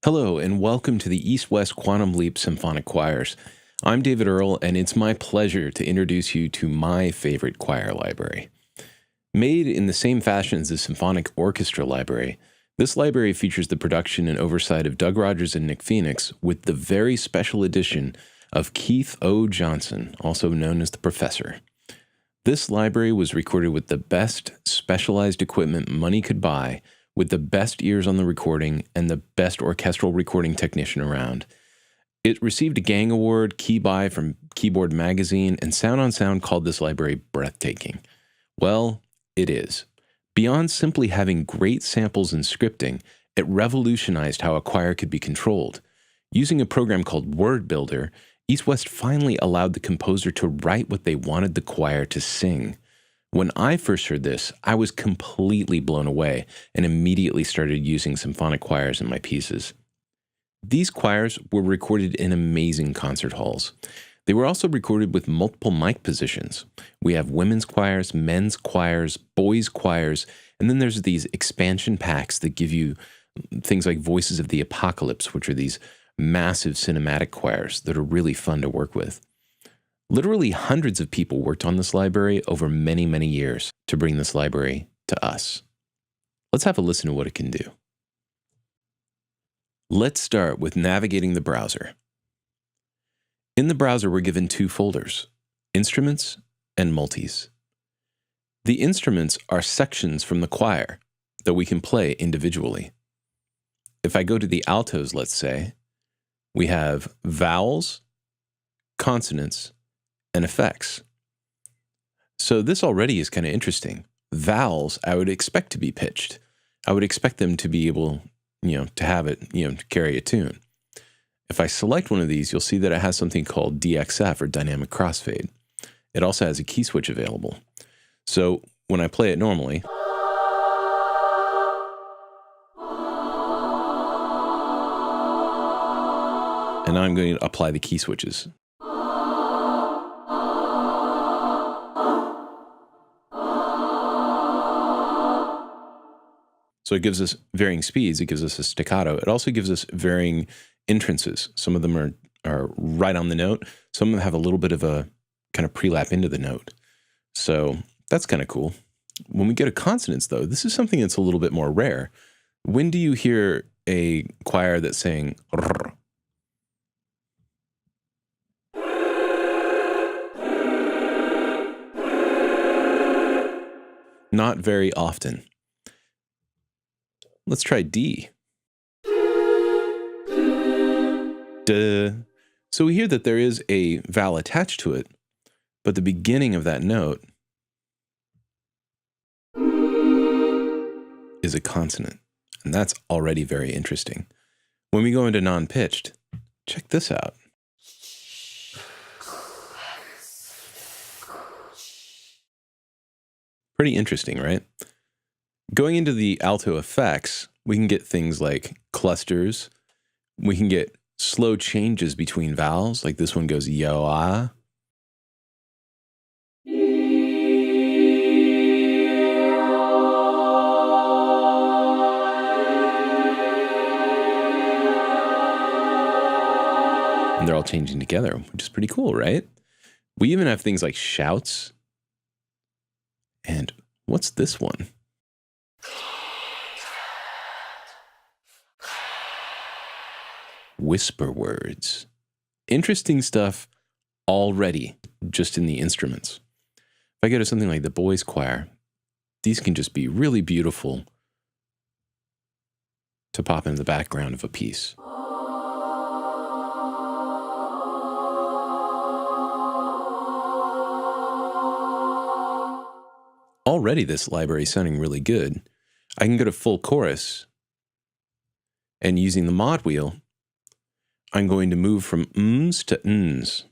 Hello, and welcome to the East-West Quantum Leap Symphonic Choirs. I'm David Earle, and it's my pleasure to introduce you to my favorite choir library. Made in the same fashion as the Symphonic Orchestra Library, this library features the production and oversight of Doug Rogers and Nick Phoenix, with the very special addition of Keith O. Johnson, also known as the Professor. This library was recorded with the best specialized equipment money could buy, with the best ears on the recording and the best orchestral recording technician around. It received a Gang Award, Key Buy from Keyboard Magazine, and Sound on Sound called this library breathtaking. Well, it is. Beyond simply having great samples and scripting, it revolutionized how a choir could be controlled. Using a program called Word Builder, East West finally allowed the composer to write what they wanted the choir to sing. When I first heard this, I was completely blown away and immediately started using symphonic choirs in my pieces. These choirs were recorded in amazing concert halls. They were also recorded with multiple mic positions. We have women's choirs, men's choirs, boys' choirs, and then there's these expansion packs that give you things like Voices of the Apocalypse, which are these massive cinematic choirs that are really fun to work with. Literally hundreds of people worked on this library over many, many years to bring this library to us. Let's have a listen to what it can do. Let's start with navigating the browser. In the browser, we're given two folders, Instruments and Multis. The instruments are sections from the choir that we can play individually. If I go to the altos, let's say, we have vowels, consonants, and effects. So this already is kind of interesting. Vowels, I would expect to be pitched. I would expect them to be able, to have it, to carry a tune. If I select one of these, you'll see that it has something called DXF, or dynamic crossfade. It also has a key switch available. So when I play it normally, and now I'm going to apply the key switches. So it gives us varying speeds, it gives us a staccato. It also gives us varying entrances. Some of them are right on the note. Some of them have a little bit of a kind of pre-lap into the note. So that's kind of cool. When we get to consonants, though, this is something that's a little bit more rare. When do you hear a choir that's saying rrr? Not very often. Let's try D. Duh. So we hear that there is a vowel attached to it, but the beginning of that note is a consonant, and that's already very interesting. When we go into non-pitched, check this out. Pretty interesting, right? Going into the alto effects, we can get things like clusters. We can get slow changes between vowels, like this one goes yo-ah. And they're all changing together, which is pretty cool, right? We even have things like shouts. And what's this one? Whisper words. Interesting stuff already, just in the instruments. If I go to something like the boys' choir, these can just be really beautiful to pop in the background of a piece. Already this library is sounding really good. I can go to full chorus, and using the mod wheel, I'm going to move from ms to ns.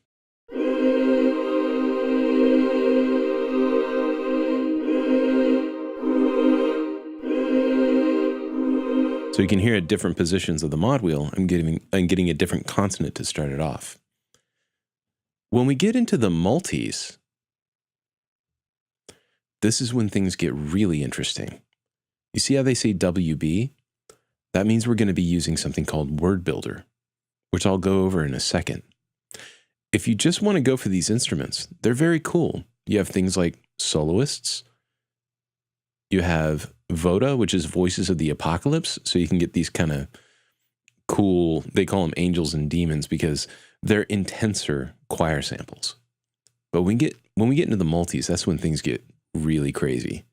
So you can hear at different positions of the mod wheel, I'm getting a different consonant to start it off. When we get into the multis, this is when things get really interesting. You see how they say WB? That means we're going to be using something called Word Builder, which I'll go over in a second. If you just want to go for these instruments, they're very cool. You have things like soloists. You have Voda, which is Voices of the Apocalypse. So you can get these kind of cool, they call them angels and demons because they're intenser choir samples. But when we get into the multis, that's when things get really crazy.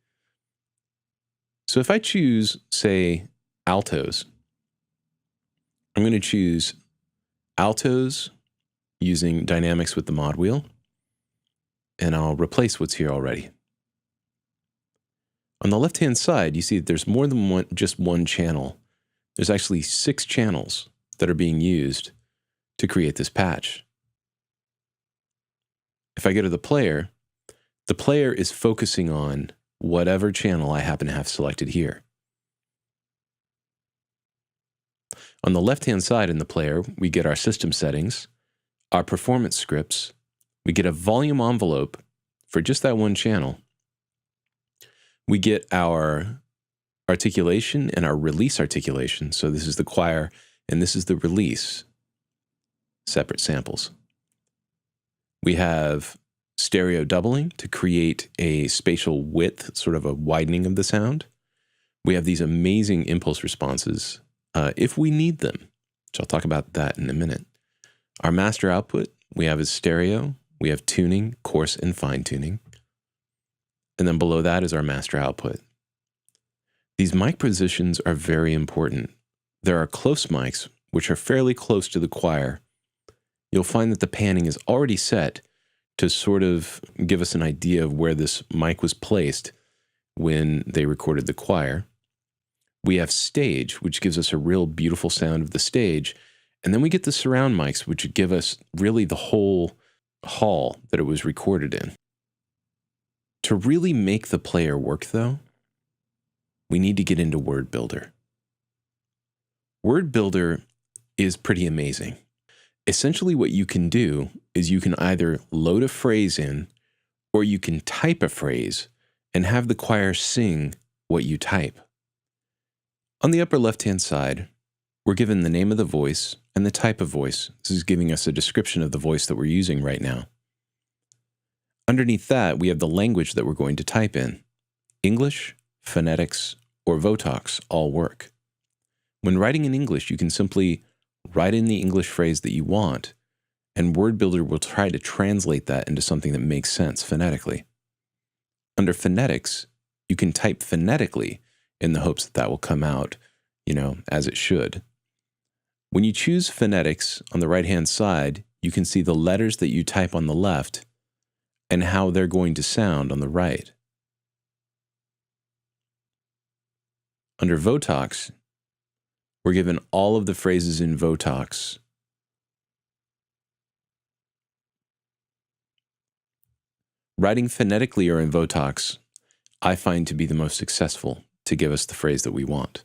So if I choose, say, altos, I'm going to choose altos using dynamics with the mod wheel, and I'll replace what's here already. On the left-hand side, you see that there's more than just one channel. There's actually 6 channels that are being used to create this patch. If I go to the player is focusing on whatever channel I happen to have selected here. On the left-hand side in the player, we get our system settings, our performance scripts, we get a volume envelope for just that one channel. We get our articulation and our release articulation. So this is the choir and this is the release, separate samples. We have stereo doubling to create a spatial width, sort of a widening of the sound. We have these amazing impulse responses if we need them, which I'll talk about that in a minute. Our master output, we have is stereo. We have tuning, coarse and fine tuning. And then below that is our master output. These mic positions are very important. There are close mics, which are fairly close to the choir. You'll find that the panning is already set to sort of give us an idea of where this mic was placed when they recorded the choir. We have stage, which gives us a real beautiful sound of the stage. And then we get the surround mics, which give us really the whole hall that it was recorded in. To really make the player work, though, we need to get into Word Builder. Word Builder is pretty amazing. Essentially what you can do is you can either load a phrase in or you can type a phrase and have the choir sing what you type. On the upper left-hand side, we're given the name of the voice and the type of voice. This is giving us a description of the voice that we're using right now. Underneath that, we have the language that we're going to type in. English, phonetics, or Votox all work. When writing in English, you can simply write in the English phrase that you want, and Word Builder will try to translate that into something that makes sense phonetically. Under phonetics, you can type phonetically in the hopes that that will come out, as it should. When you choose phonetics on the right-hand side, you can see the letters that you type on the left and how they're going to sound on the right. Under Votox, we're given all of the phrases in Votox. Writing phonetically or in Votox, I find to be the most successful to give us the phrase that we want.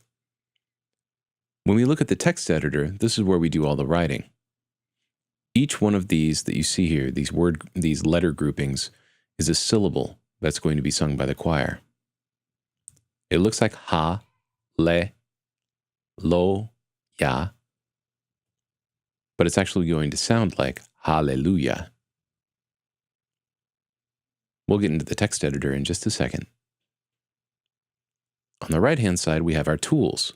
When we look at the text editor, this is where we do all the writing. Each one of these that you see here, these letter groupings, is a syllable that's going to be sung by the choir. It looks like ha, le, lo, ya, but it's actually going to sound like hallelujah. We'll get into the text editor in just a second. On the right-hand side, we have our tools.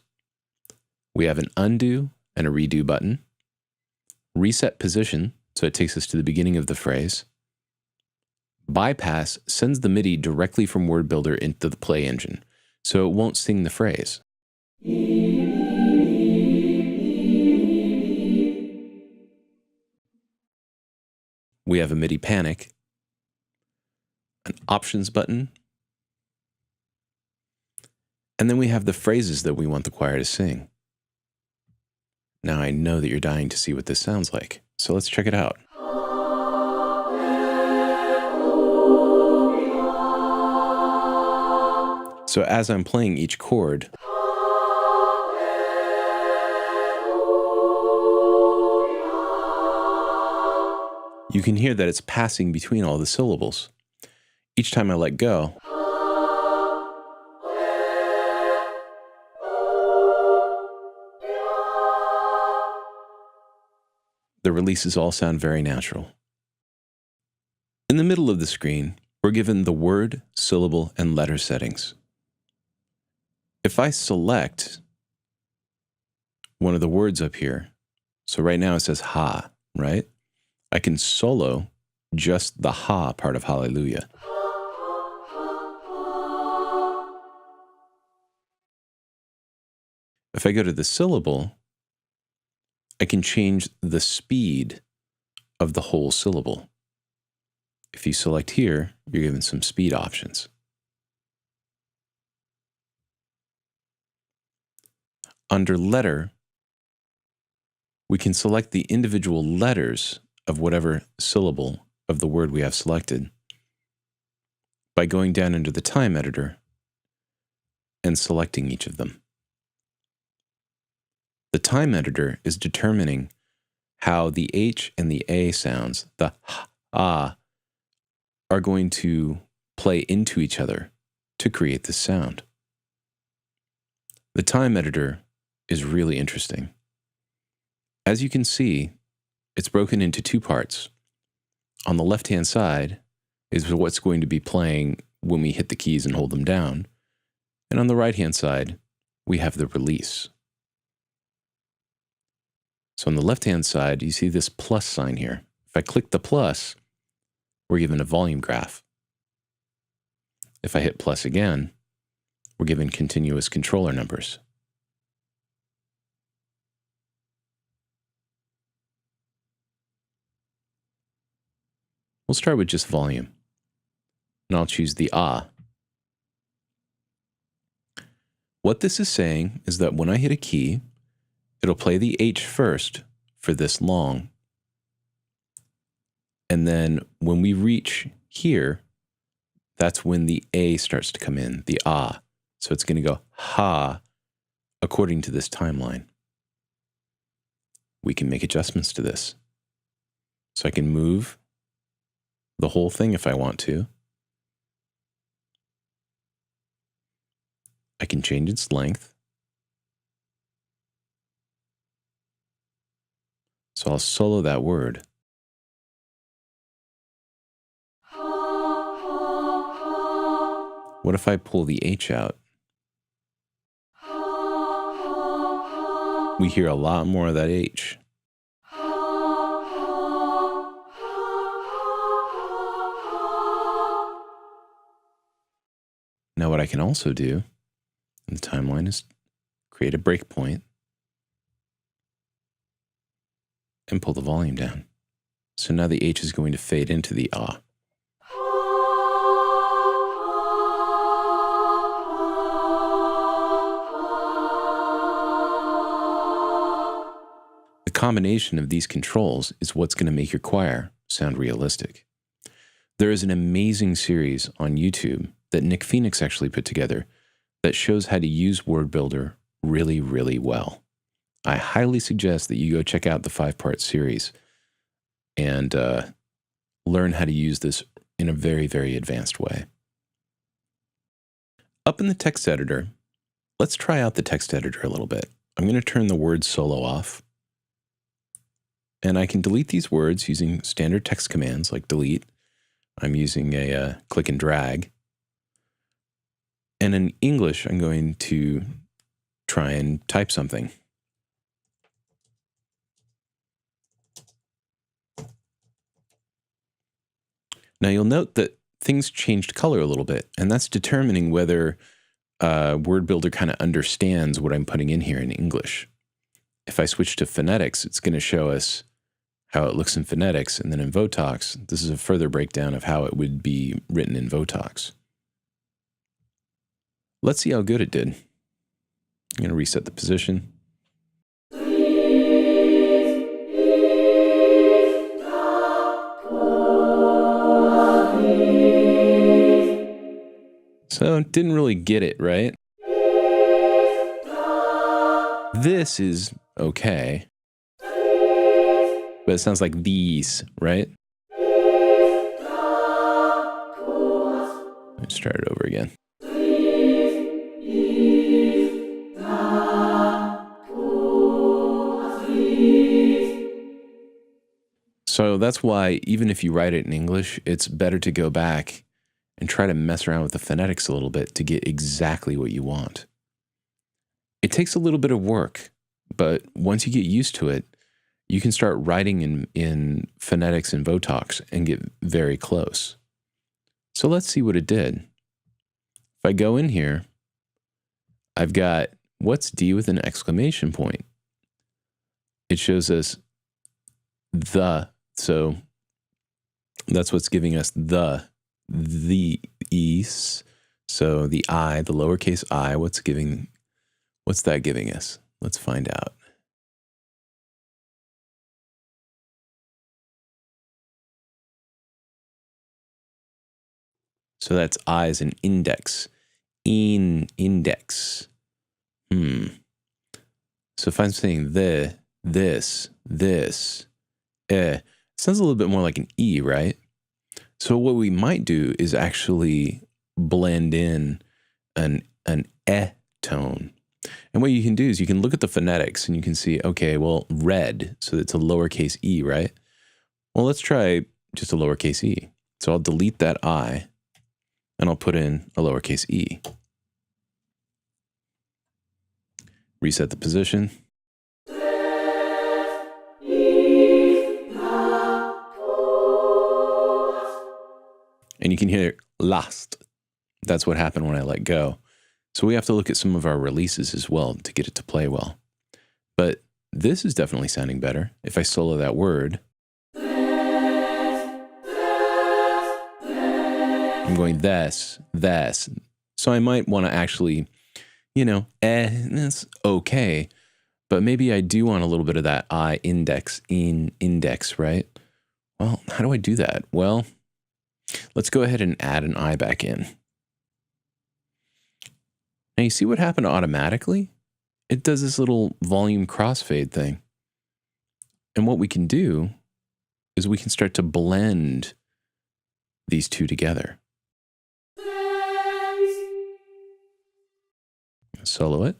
We have an undo and a redo button, reset position, so it takes us to the beginning of the phrase. Bypass sends the MIDI directly from Word Builder into the play engine, so it won't sing the phrase. We have a MIDI panic, an options button, and then we have the phrases that we want the choir to sing. Now I know that you're dying to see what this sounds like, so let's check it out. So as I'm playing each chord, you can hear that it's passing between all the syllables. Each time I let go, The releases all sound very natural. In the middle of the screen, we're given the word, syllable, and letter settings. If I select one of the words up here, so right now it says ha, right? I can solo just the ha part of hallelujah. If I go to the syllable, I can change the speed of the whole syllable. If you select here, you're given some speed options. Under letter, we can select the individual letters of whatever syllable of the word we have selected by going down into the time editor and selecting each of them. The time editor is determining how the H and the A sounds, the h, ah, are going to play into each other to create this sound. The time editor is really interesting. As you can see, it's broken into two parts. On the left-hand side is what's going to be playing when we hit the keys and hold them down. And on the right-hand side, we have the release. So on the left-hand side, you see this plus sign here. If I click the plus, we're given a volume graph. If I hit plus again, we're given continuous controller numbers. We'll start with just volume, and I'll choose the ah. What this is saying is that when I hit a key, it'll play the H first for this long. And then when we reach here, that's when the A starts to come in, the ah. So it's going to go ha according to this timeline. We can make adjustments to this. So I can move the whole thing if I want to. I can change its length. So I'll solo that word. What if I pull the H out? We hear a lot more of that H. Now what I can also do in the timeline is create a breakpoint and pull the volume down. So now the H is going to fade into the ah. The combination of these controls is what's going to make your choir sound realistic. There is an amazing series on YouTube that Nick Phoenix actually put together that shows how to use Word Builder really, really well. I highly suggest that you go check out the 5-part series and learn how to use this in a very, very advanced way. Up in the text editor, let's try out the text editor a little bit. I'm going to turn the word solo off. And I can delete these words using standard text commands like delete. I'm using a click and drag. And in English, I'm going to try and type something. Now you'll note that things changed color a little bit, and that's determining whether Word Builder kind of understands what I'm putting in here in English. If I switch to phonetics, it's going to show us how it looks in phonetics, and then in Votox, this is a further breakdown of how it would be written in Votox. Let's see how good it did. I'm going to reset the position. So didn't really get it, right? This is okay. But it sounds like these, right? Let's start it over again. So that's why even if you write it in English, it's better to go back and try to mess around with the phonetics a little bit to get exactly what you want. It takes a little bit of work, but once you get used to it, you can start writing in phonetics and Votox and get very close. So let's see what it did. If I go in here, I've got what's D with an exclamation point. It shows us the, so that's what's giving us the ease. So the I, the lowercase I, what's that giving us? Let's find out. So that's I as an index. Index. So if I'm saying this, it sounds a little bit more like an E, right? So what we might do is actually blend in an tone. And what you can do is you can look at the phonetics and you can see, okay, well, red, so it's a lowercase e, right? Well, let's try just a lowercase e. So I'll delete that I and I'll put in a lowercase e. Reset the position. And you can hear last. That's what happened when I let go. So we have to look at some of our releases as well to get it to play well. But this is definitely sounding better. If I solo that word, I'm going this. So I might want to actually, it's okay. But maybe I do want a little bit of that I index, right? Well, how do I do that? Well, let's go ahead and add an I back in. Now you see what happened automatically? It does this little volume crossfade thing. And what we can do is we can start to blend these two together. Solo it.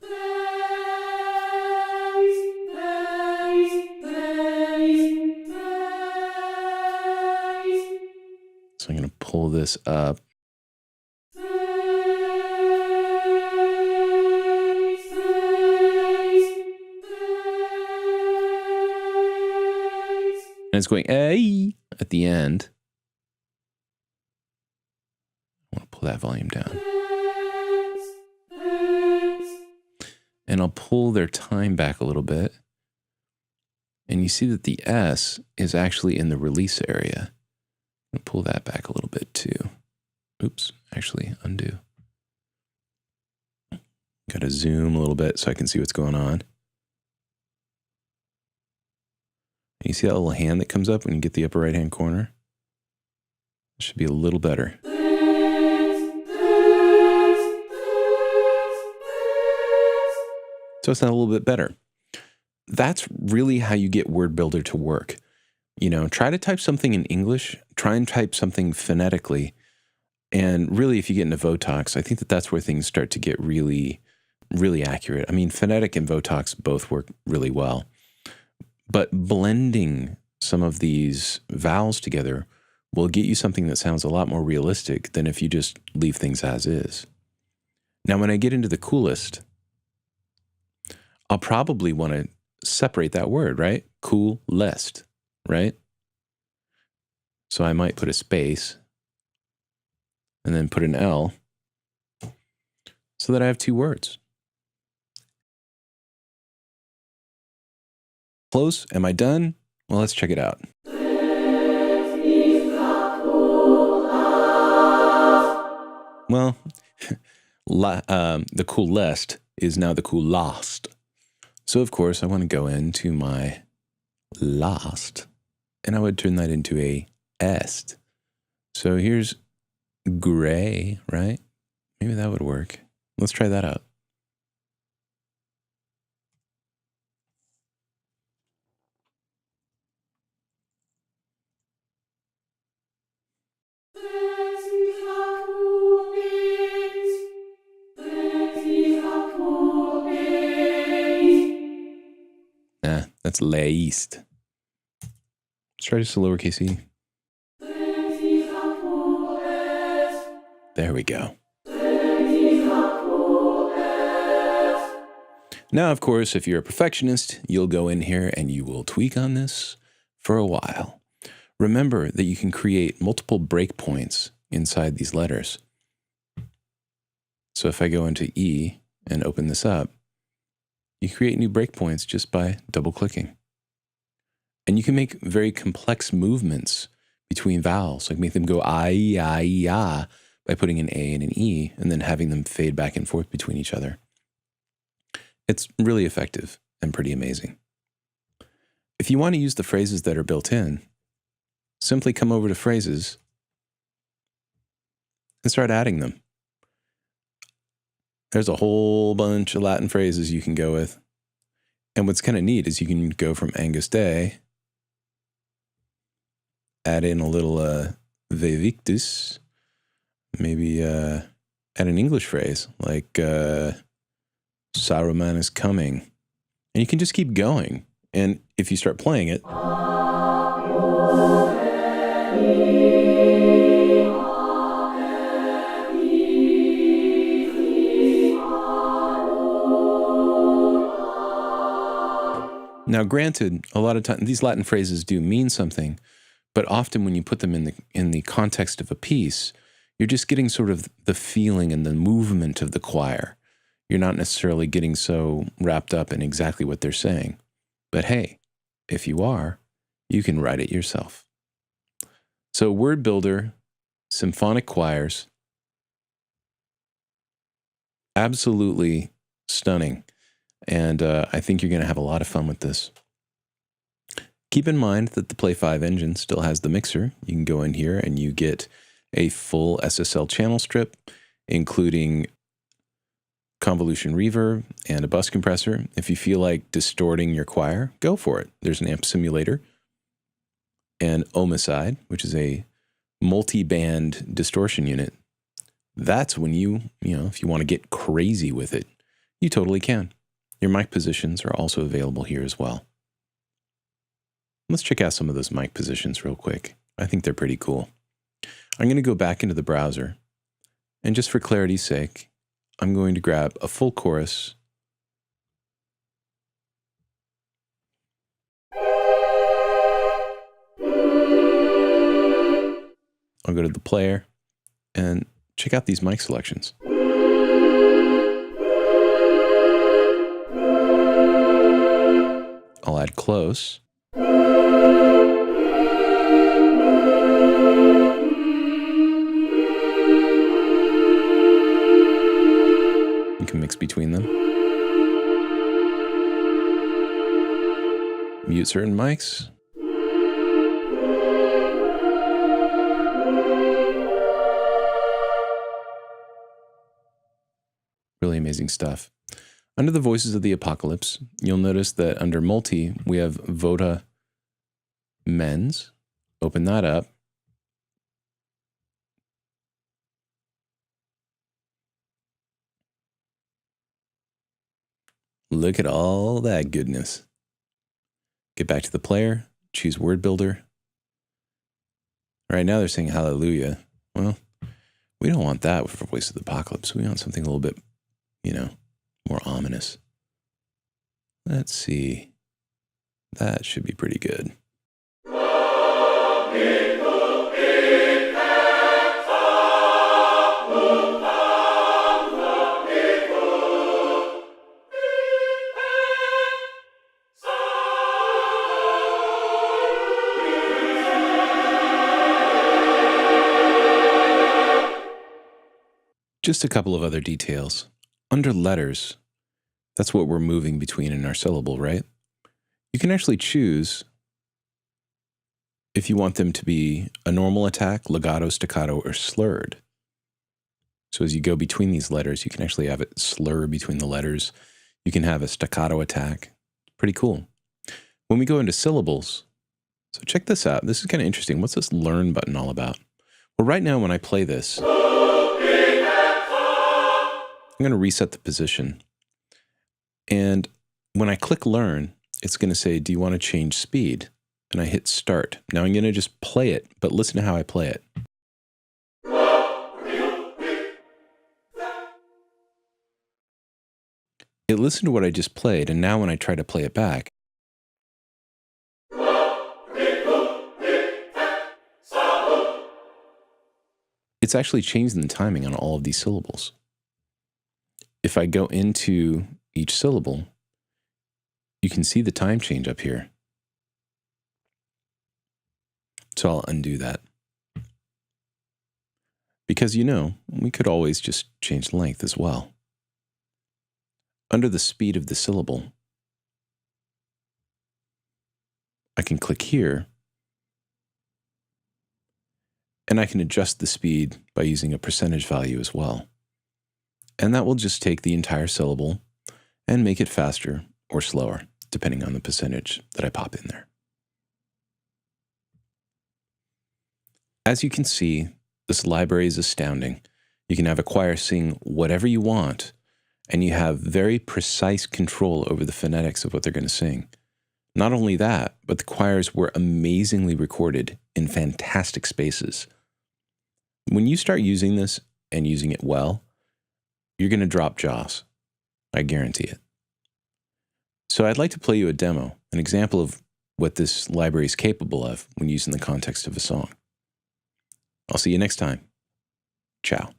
So I'm going to pull this up. And it's going A at the end. I want to pull that volume down. And I'll pull their time back a little bit. And you see that the S is actually in the release area. I'll pull that back a little bit too. Oops, actually undo. Got to zoom a little bit so I can see what's going on. And you see that little hand that comes up when you get the upper right-hand corner? It should be a little better. So it's not a little bit better. That's really how you get Word Builder to work. Try to type something in English, try and type something phonetically. And really, if you get into Votox, I think that's where things start to get really, really accurate. I mean, phonetic and Votox both work really well. But blending some of these vowels together will get you something that sounds a lot more realistic than if you just leave things as is. Now, when I get into the coolest, I'll probably want to separate that word, right? Coolest, right? So I might put a space and then put an L so that I have two words. Close. Am I done? Well, let's check it out. Well, the coolest is now the coolast. So, of course, I want to go into my last, and I would turn that into a est. So here's gray, right? Maybe that would work. Let's try that out. That's leist. Let's try just a lowercase e. There we go. Now, of course, if you're a perfectionist, you'll go in here and you will tweak on this for a while. Remember that you can create multiple breakpoints inside these letters. So if I go into E and open this up, you create new breakpoints just by double-clicking. And you can make very complex movements between vowels, like make them go I, by putting an A and an E, and then having them fade back and forth between each other. It's really effective and pretty amazing. If you want to use the phrases that are built in, simply come over to Phrases and start adding them. There's a whole bunch of Latin phrases you can go with. And what's kind of neat is you can go from Angus Dei, add in a little Ve Victus, maybe add an English phrase like Saruman is coming. And you can just keep going. And if you start playing it, now, granted, a lot of times these Latin phrases do mean something, but often when you put them in the context of a piece, you're just getting sort of the feeling and the movement of the choir. You're not necessarily getting so wrapped up in exactly what they're saying. But hey, if you are, you can write it yourself. So Word Builder, Symphonic Choirs, absolutely stunning. And I think you're going to have a lot of fun with this. Keep in mind that the Play 5 engine still has the mixer. You can go in here and you get a full SSL channel strip, including convolution reverb and a bus compressor. If you feel like distorting your choir, go for it. There's an amp simulator and Omicide, which is a multi-band distortion unit. That's when if you want to get crazy with it, you totally can. Your mic positions are also available here as well. Let's check out some of those mic positions real quick. I think they're pretty cool. I'm going to go back into the browser, and just for clarity's sake, I'm going to grab a full chorus. I'll go to the player and check out these mic selections. I'll add close. You can mix between them. Mute certain mics. Really amazing stuff. Under the Voices of the Apocalypse, you'll notice that under Multi, we have Vota Mens. Open that up. Look at all that goodness. Get back to the player, choose Word Builder. Right now they're saying hallelujah. Well, we don't want that for Voice of the Apocalypse. We want something a little bit, more ominous. Let's see. That should be pretty good. Just a couple of other details. Under letters, that's what we're moving between in our syllable, right? You can actually choose if you want them to be a normal attack, legato, staccato, or slurred. So as you go between these letters, you can actually have it slur between the letters. You can have a staccato attack. Pretty cool. When we go into syllables, so check this out. This is kind of interesting. What's this learn button all about? Well, right now when I play this, I'm going to reset the position. And when I click learn, it's going to say, do you want to change speed? and I hit start. Now I'm going to just play it, but listen to how I play it. It listened to what I just played, and now when I try to play it back, it's actually changing the timing on all of these syllables. If I go into each syllable, you can see the time change up here. So I'll undo that. Because we could always just change the length as well. Under the speed of the syllable, I can click here, and I can adjust the speed by using a percentage value as well. And that will just take the entire syllable and make it faster or slower, depending on the percentage that I pop in there. As you can see, this library is astounding. You can have a choir sing whatever you want, and you have very precise control over the phonetics of what they're going to sing. Not only that, but the choirs were amazingly recorded in fantastic spaces. When you start using this and using it well, you're going to drop jaws. I guarantee it. So I'd like to play you a demo, an example of what this library is capable of when used in the context of a song. I'll see you next time. Ciao.